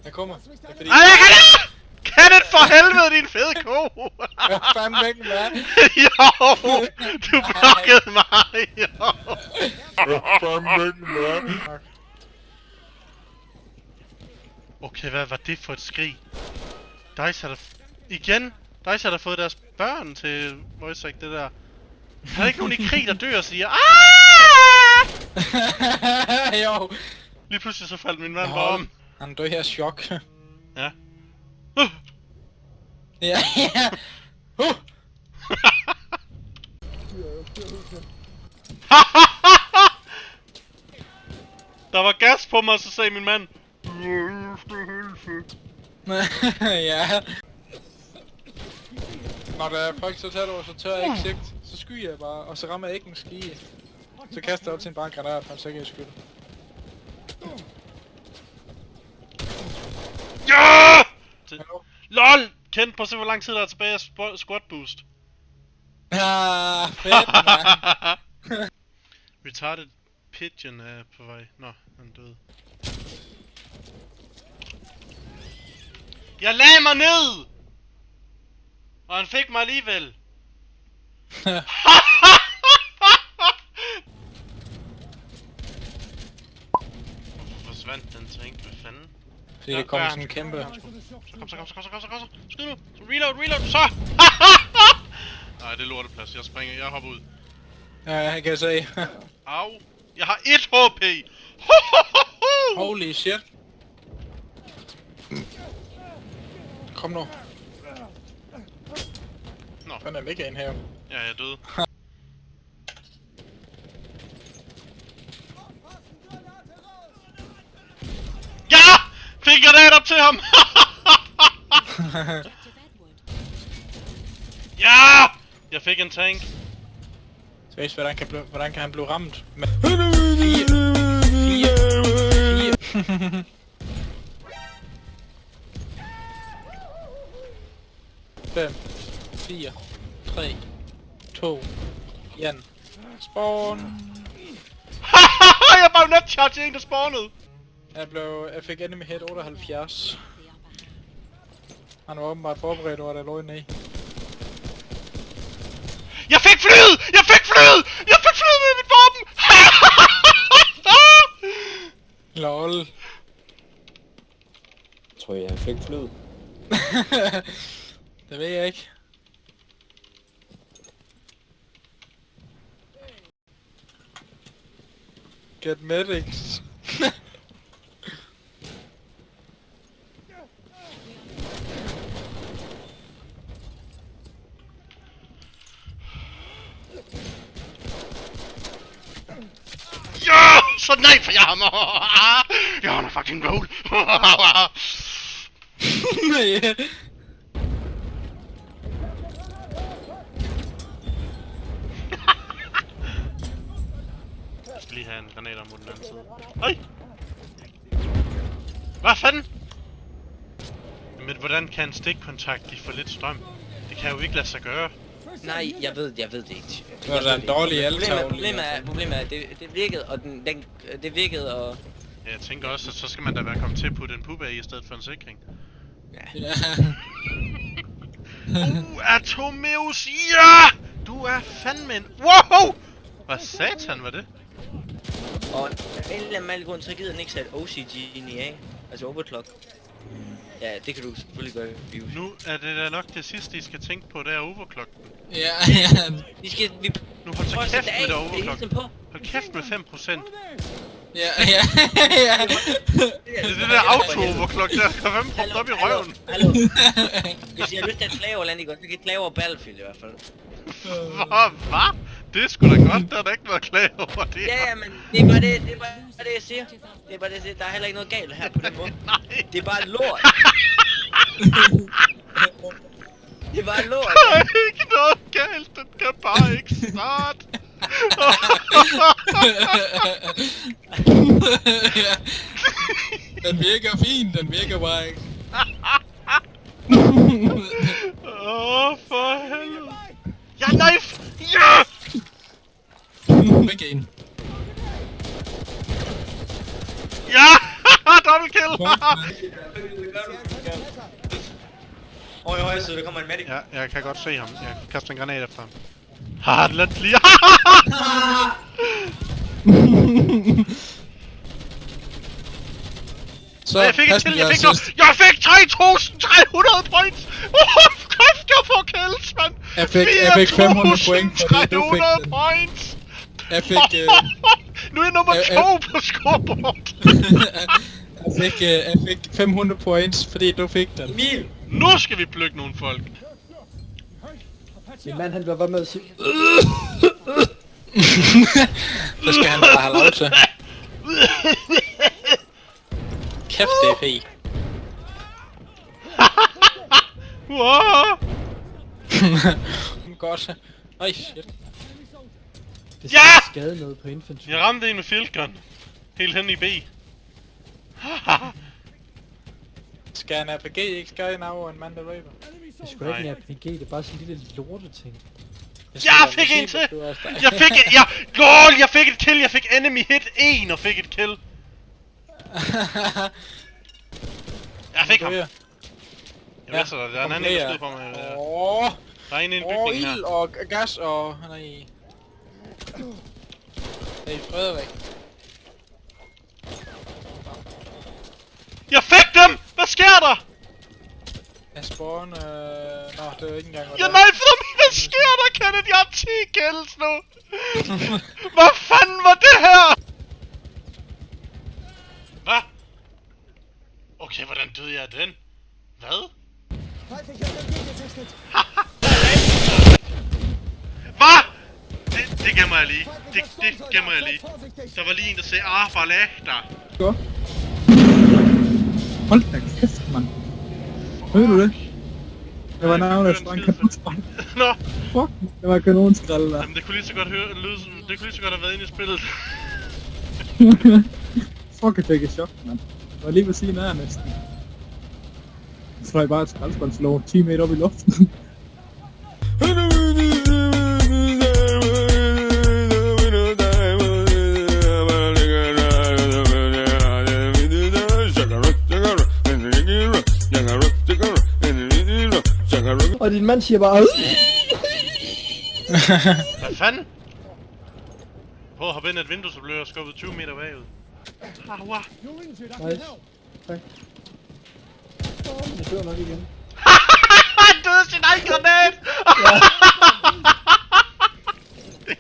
Jeg kommer. Det er fordi... Ej, jeg kan ikke! Kenneth, for helvede, din fede ko! Jeg er fandme ikke med. Jo! Du blokkede mig, jo! Jeg er fandme ikke med. Okay, hvad var det for et skrig? Dice har da... Igen? Dice har da fået deres børn til voice act, det der. Der er ikke nogen i krig, der dør og siger AAAAH! Jo. Lige pludselig så faldt min mand bare om. Han dør her chok. Ja. Ja, ja. Der var gas på mig, så sagde min mand. Ja. Når der er folk så tæt over, så tør jeg ikke sigt. Så skyer jeg bare, og så rammer jeg ikke en ski. Så kaster jeg op til en bare granat, for en sikkerheds skyld. Ja! Hallo? LOL! Kendt på så hvor lang tid der er tilbage af squat boost. Ja, fedt, man. Retarded pigeon er på vej. Nå, han døde. Jeg lagde mig ned! Og han fik mig alligevel. Hvorfor forsvandt den tank? Hvad fanden? Fordi det kommer sådan en kæmpe... Så kom. Skyd nu! Reload! Så! Nej, det er lorteplads. Jeg hopper ud. Ja, jeg kan se. Au! Jeg har 1 HP! Holy shit. Kom nu. Nå. Fanden er ligger en her. Ja, jeg er død. Ja! Fik granat op til ham! Ja! Jeg fik en tank. Seriøst, hvordan kan han blive ramt? Med 4. 5, 4, 3, 2, 1. Spawn. Jeg bare nutcharge en, der spawnede. Jeg fik enemy hit 78. Han var åbenbart forberedt over, at der lå inde i. Jeg fik flyet med mit våben! LOL. Tror jeg, han fik flyet. Det ved jeg ikke. Get medics. Ja! Så nej for jeg hammer! Jeg har en fucking goal! Nej. Jeg skal lige have en granat mod den anden side. Øj! Hvad fanden? Men hvordan kan en stikkontakt give for lidt strøm? Det kan jo ikke lade sig gøre. Nej, jeg ved det ikke. Det var da en dårlig eltavle. Problemet er, at det virkede, og det virkede, og... Ja, jeg tænker også, at så skal man da være kommet til at putte en puba i stedet for en sikring. Ja. Atomeus, ja! Du er fandme en... Wow! Hvad satan var det? Og en eller anden grund, så gider den ikke sætte OCG'en af, altså overclock. Ja, det kan du selvfølgelig gøre, Bius. Nu er det da nok det sidste, I skal tænke på, det er overclock. Ja. Nu hold så kæft med det overclock. På. Hold kæft med 5%. Ja. Det er det der auto-overclock der, skal 5% op i røven. Hallo. Hvis jeg har lyst til at klage over Landigot, så kan jeg klage over Battlefield i hvert fald. Hvad? Det er sgu da godt, der er da ikke noget at klage over det. Ja, men det er bare det, jeg siger. Det er bare det, jeg siger. Der er heller ikke noget galt her på den måde. Nej. Det er bare lort. Det er bare lort. Der er ikke noget galt, den kan bare ikke starte. Den virker fint, den virker bare ikke. For helvede. Ja, knife! Ja! Væk en. Ja! Double kill! Høj, så der kommer en medic. Ja, jeg kan godt se ham. Jeg kaster en granat efter ham. Haha, lad lige. Så Jeg fik en pas kill, med jeg jeres fik noget. sidste. Jeg fik 3.300 points! Kræft, jeg får kills, mand! Jeg fik 500 point, fordi du fik 4.300 den. points! Jeg fik, Nu er jeg nummer 2 på scoreboard! jeg fik 500 points, fordi du fik den. Emil! Nu skal vi plukke nogle folk. Min mand, han bliver bare med at sige... Det skal han bare have lov til. Kæft, det er fint. Wow. Godt. Ej, shit. Det Ja! skal skade noget på infantry. Jeg ramte en med fieldgun. Helt hen i B. Skal en RPG ikke skade en af en mand, der raper? Det er sgu da ikke en RPG, det er bare sådan en lille lorteting. Jeg fik en til! Jeg fik et... Jeg fik et kill! Jeg fik enemy hit 1 og fik et kill. Jeg fik ham. Jeg ved så, der er en anden, der skyder på mig. Der er en i en bygning her. ild og gas og... Nej. Det er Frederik. Jeg fik dem! Hvad sker der? Jeg spawn... Nå, det er jo ikke engang... Jeg knifede dem! Hvad sker der, Kenneth? Jeg har 10 kills nu! Hvad fanden var det her? Hvad? Okay, hvordan døde jeg af den? Hvad? Hvad? Det gemmer jeg lige. Det gemmer jeg lige. Der var lige en, der sagde, bare læg dig. Hold da kæft, mand. Hører du det? Det var navnet, der sprang kanonskrald. Nå, Fuck, det var kanonskrald der. jamen det kunne lige så godt lyde, det kunne lige så godt have været inde i spillet. Fuck, jeg fik et chok, mand. Det var lige ved siden af næsten. Så fløj bare et skraldspåndslov 10 meter op i luften. Og din mand siger bare... Hvad fanden? Prøv at hoppe ind ad et vindue, så bliver jeg skubbet 20 meter bagud. Aua. Nice. Tak. Jeg dør nok igen. Han døde sin egen granat!